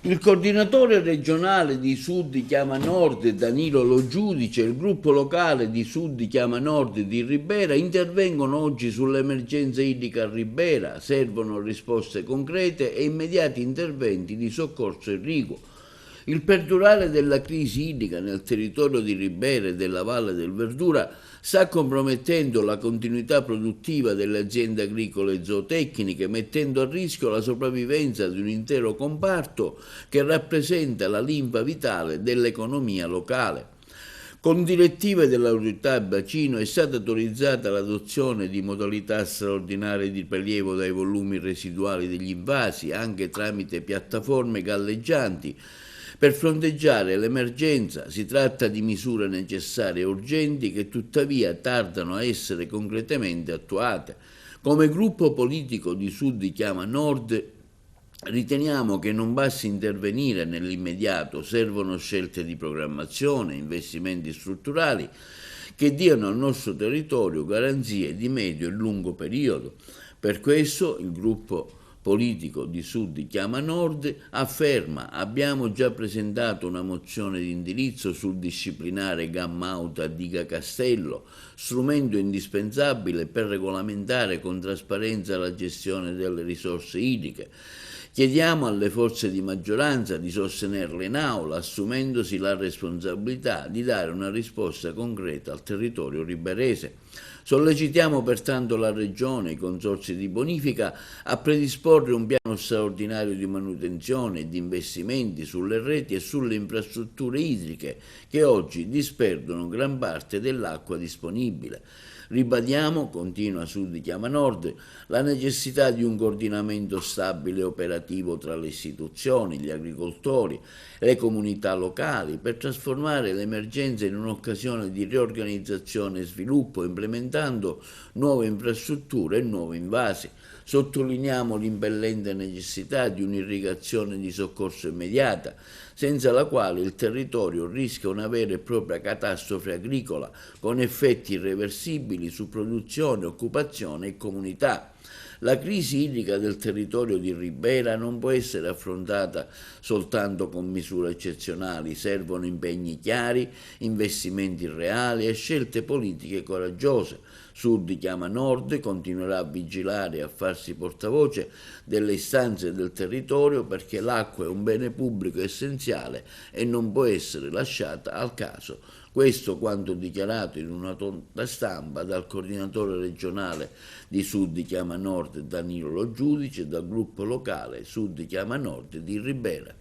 Il coordinatore regionale di Sud Chiama Nord Danilo Lo Giudice e il gruppo locale di Sud Chiama Nord di Ribera intervengono oggi sull'emergenza idrica a Ribera. Servono risposte concrete e immediati interventi di soccorso irriguo. Il perdurare della crisi idrica nel territorio di Ribera e della Valle del Verdura sta compromettendo la continuità produttiva delle aziende agricole e zootecniche, mettendo a rischio la sopravvivenza di un intero comparto che rappresenta la linfa vitale dell'economia locale. Con direttive dell'autorità bacino è stata autorizzata l'adozione di modalità straordinarie di prelievo dai volumi residuali degli invasi, anche tramite piattaforme galleggianti, per fronteggiare l'emergenza. Si tratta di misure necessarie e urgenti che tuttavia tardano a essere concretamente attuate. Come gruppo politico di Sud Chiama Nord riteniamo che non basti intervenire nell'immediato, servono scelte di programmazione, investimenti strutturali che diano al nostro territorio garanzie di medio e lungo periodo. Per questo il gruppo politico di Sud Chiama Nord afferma: abbiamo già presentato una mozione di indirizzo sul disciplinare gamma auta diga Castello, strumento indispensabile per regolamentare con trasparenza la gestione delle risorse idriche. Chiediamo alle forze di maggioranza di sostenerle in aula, assumendosi la responsabilità di dare una risposta concreta al territorio riberese. Sollecitiamo pertanto la Regione e i consorzi di bonifica a predisporre un piano straordinario di manutenzione e di investimenti sulle reti e sulle infrastrutture idriche che oggi disperdono gran parte dell'acqua disponibile. Ribadiamo, continua Sud Chiama Nord, la necessità di un coordinamento stabile e operativo tra le istituzioni, gli agricoltori e le comunità locali per trasformare l'emergenza in un'occasione di riorganizzazione e sviluppo, implementando nuove infrastrutture e nuovi invasi. Sottolineiamo l'impellente necessità di un'irrigazione di soccorso immediata, senza la quale il territorio rischia una vera e propria catastrofe agricola, con effetti irreversibili su produzione, occupazione e comunità. La crisi idrica del territorio di Ribera non può essere affrontata soltanto con misure eccezionali, servono impegni chiari, investimenti reali e scelte politiche coraggiose. Sud Chiama Nord continuerà a vigilare e a farsi portavoce delle istanze del territorio, perché l'acqua è un bene pubblico essenziale e non può essere lasciata al caso. Questo quanto dichiarato in una nota stampa dal coordinatore regionale di Sud Chiama Nord Danilo Lo Giudice e dal gruppo locale Sud Chiama Nord di Ribera.